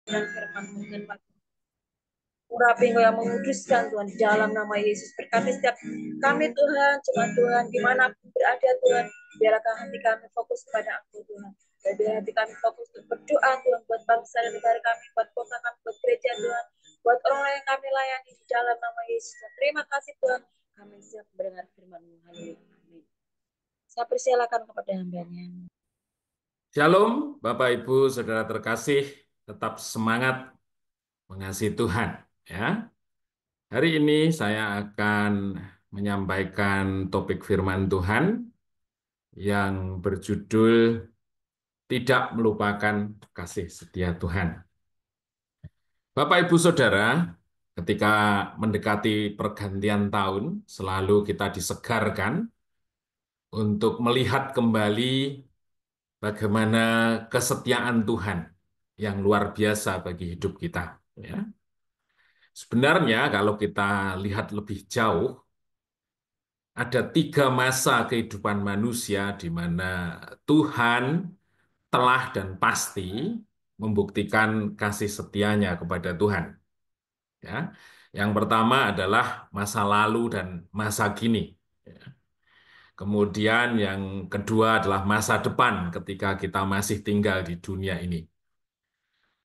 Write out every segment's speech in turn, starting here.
dengan firman Tuhan pagi. Urapi Engkau yang menguduskan Tuhan di dalam nama Yesus. Berkati setiap kami Tuhan, cuma Tuhan, dimanapun berada Tuhan, biarlah hati kami fokus kepada Engkau Tuhan. Dan biar hati kami fokus untuk berdoa Tuhan, buat bangsa dan negara kami, buat kota kami, buat gereja Tuhan, buat orang yang kami layani di dalam nama Yesus. Terima kasih Tuhan, kami siap mendengar firman-Mu. Haleluya. Amin. Saya persilakan kepada hambanya. Shalom, Bapak Ibu, Saudara terkasih, tetap semangat mengasihi Tuhan. Ya, hari ini saya akan menyampaikan topik firman Tuhan yang berjudul Tidak Melupakan Kasih Setia Tuhan. Bapak Ibu Saudara, ketika mendekati pergantian tahun, selalu kita disegarkan untuk melihat kembali bagaimana kesetiaan Tuhan yang luar biasa bagi hidup kita. Ya. Sebenarnya kalau kita lihat lebih jauh, ada 3 masa kehidupan manusia di mana Tuhan telah dan pasti membuktikan kasih setianya kepada Tuhan. Ya. Yang pertama adalah masa lalu dan masa kini. Ya. Kemudian yang kedua adalah masa depan ketika kita masih tinggal di dunia ini.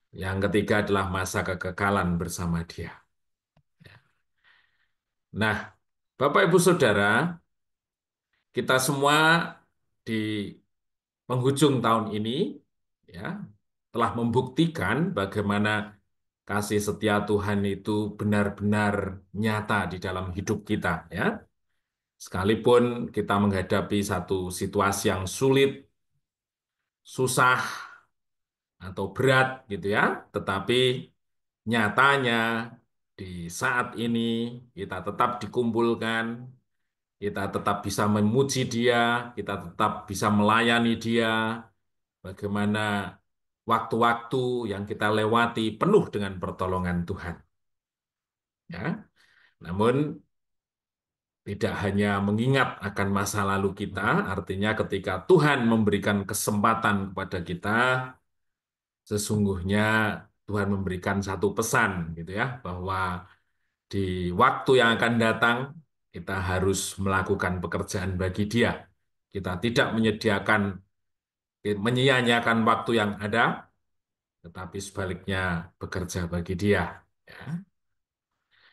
Yang ketiga adalah masa kekekalan bersama Dia. Nah, Bapak Ibu Saudara, kita semua di penghujung tahun ini ya telah membuktikan bagaimana kasih setia Tuhan itu benar-benar nyata di dalam hidup kita ya. Sekalipun kita menghadapi satu situasi yang sulit, susah atau berat gitu ya, tetapi nyatanya di saat ini kita tetap dikumpulkan, kita tetap bisa memuji Dia, kita tetap bisa melayani Dia, bagaimana waktu-waktu yang kita lewati penuh dengan pertolongan Tuhan. Ya, namun tidak hanya mengingat akan masa lalu kita, artinya ketika Tuhan memberikan kesempatan kepada kita, sesungguhnya Tuhan memberikan satu pesan gitu ya, bahwa di waktu yang akan datang kita harus melakukan pekerjaan bagi Dia. Kita tidak menyia-nyiakan waktu yang ada, tetapi sebaliknya bekerja bagi Dia. Ya.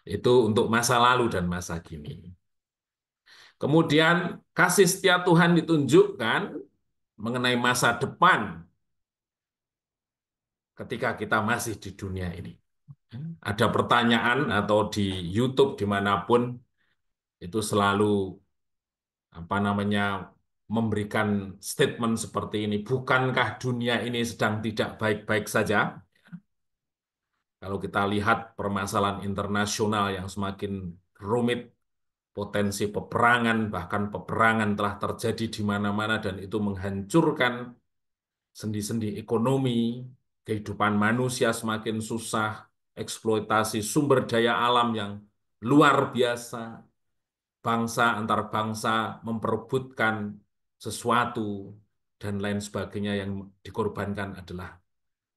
Itu untuk masa lalu dan masa kini. Kemudian kasih setia Tuhan ditunjukkan mengenai masa depan ketika kita masih di dunia ini. Ada pertanyaan atau di YouTube dimanapun itu selalu apa namanya memberikan statement seperti ini. Bukankah dunia ini sedang tidak baik-baik saja? Kalau kita lihat permasalahan internasional yang semakin rumit, potensi peperangan, bahkan peperangan telah terjadi di mana-mana dan itu menghancurkan sendi-sendi ekonomi, kehidupan manusia semakin susah, eksploitasi sumber daya alam yang luar biasa, bangsa antar bangsa memperebutkan sesuatu, dan lain sebagainya yang dikorbankan adalah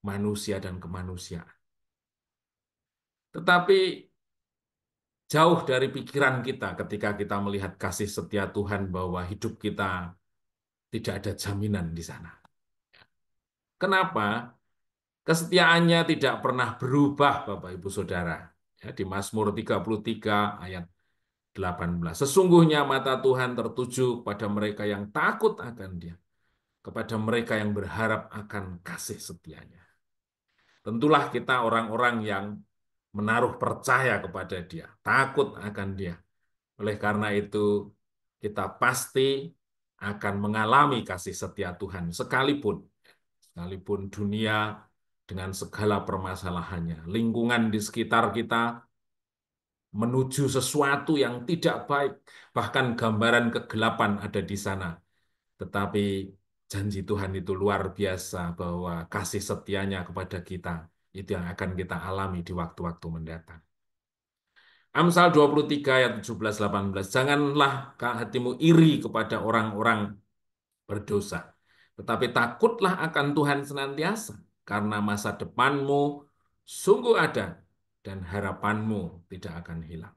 manusia dan kemanusiaan. Tetapi jauh dari pikiran kita ketika kita melihat kasih setia Tuhan bahwa hidup kita tidak ada jaminan di sana. Kenapa? Kesetiaannya tidak pernah berubah, Bapak Ibu Saudara. Ya, di Mazmur 33 ayat 18. Sesungguhnya mata Tuhan tertuju kepada mereka yang takut akan Dia, kepada mereka yang berharap akan kasih setianya. Tentulah kita orang-orang yang menaruh percaya kepada Dia, takut akan Dia. Oleh karena itu, kita pasti akan mengalami kasih setia Tuhan, sekalipun dunia dengan segala permasalahannya, lingkungan di sekitar kita menuju sesuatu yang tidak baik, bahkan gambaran kegelapan ada di sana. Tetapi janji Tuhan itu luar biasa bahwa kasih setianya kepada kita itu yang akan kita alami di waktu-waktu mendatang. Amsal 23 ayat 17-18. Janganlah hatimu iri kepada orang-orang berdosa, tetapi takutlah akan Tuhan senantiasa, karena masa depanmu sungguh ada, dan harapanmu tidak akan hilang.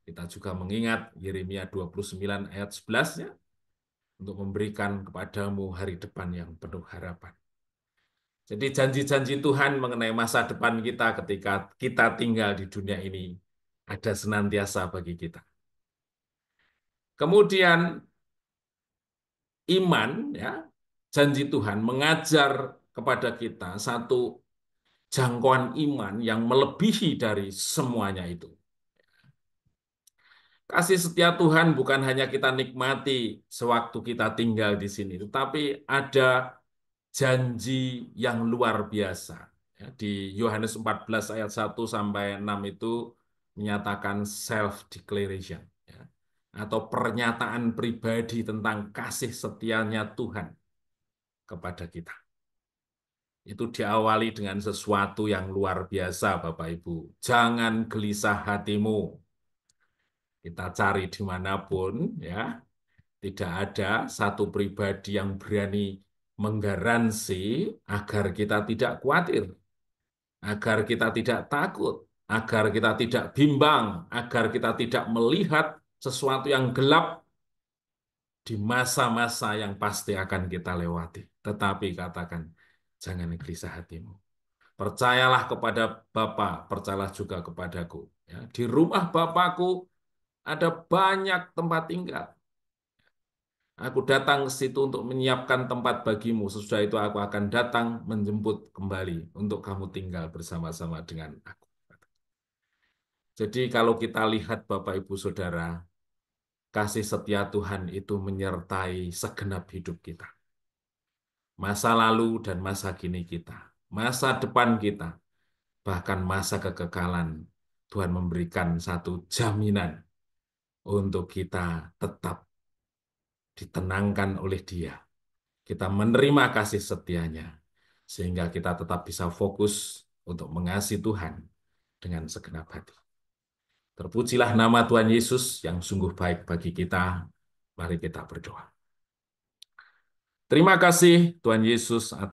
Kita juga mengingat Yeremia 29 ayat 11-nya, untuk memberikan kepadamu hari depan yang penuh harapan. Jadi janji-janji Tuhan mengenai masa depan kita ketika kita tinggal di dunia ini ada senantiasa bagi kita. Kemudian iman, ya, janji Tuhan mengajar kepada kita satu jangkauan iman yang melebihi dari semuanya itu. Kasih setia Tuhan bukan hanya kita nikmati sewaktu kita tinggal di sini, tetapi ada janji yang luar biasa. Ya, di Yohanes 14 ayat 1 sampai 6 itu menyatakan self declaration, ya, atau pernyataan pribadi tentang kasih setianya Tuhan kepada kita. Itu diawali dengan sesuatu yang luar biasa, Bapak Ibu. Jangan gelisah hatimu. Kita cari dimanapun, ya, tidak ada satu pribadi yang berani menggaransi agar kita tidak khawatir, agar kita tidak takut, agar kita tidak bimbang, agar kita tidak melihat sesuatu yang gelap di masa-masa yang pasti akan kita lewati. Tetapi katakan, jangan gelisah hatimu. Percayalah kepada Bapa, percayalah juga kepadaku. Ya, di rumah Bapakku ada banyak tempat tinggal. Aku datang ke situ untuk menyiapkan tempat bagimu. Sesudah itu aku akan datang menjemput kembali untuk kamu tinggal bersama-sama dengan aku. Jadi kalau kita lihat Bapak Ibu Saudara, kasih setia Tuhan itu menyertai segenap hidup kita. Masa lalu dan masa kini kita. Masa depan kita. Bahkan masa kekekalan. Tuhan memberikan satu jaminan untuk kita tetap ditenangkan oleh Dia. Kita menerima kasih setianya, sehingga kita tetap bisa fokus untuk mengasihi Tuhan dengan segenap hati. Terpujilah nama Tuhan Yesus yang sungguh baik bagi kita. Mari kita berdoa. Terima kasih Tuhan Yesus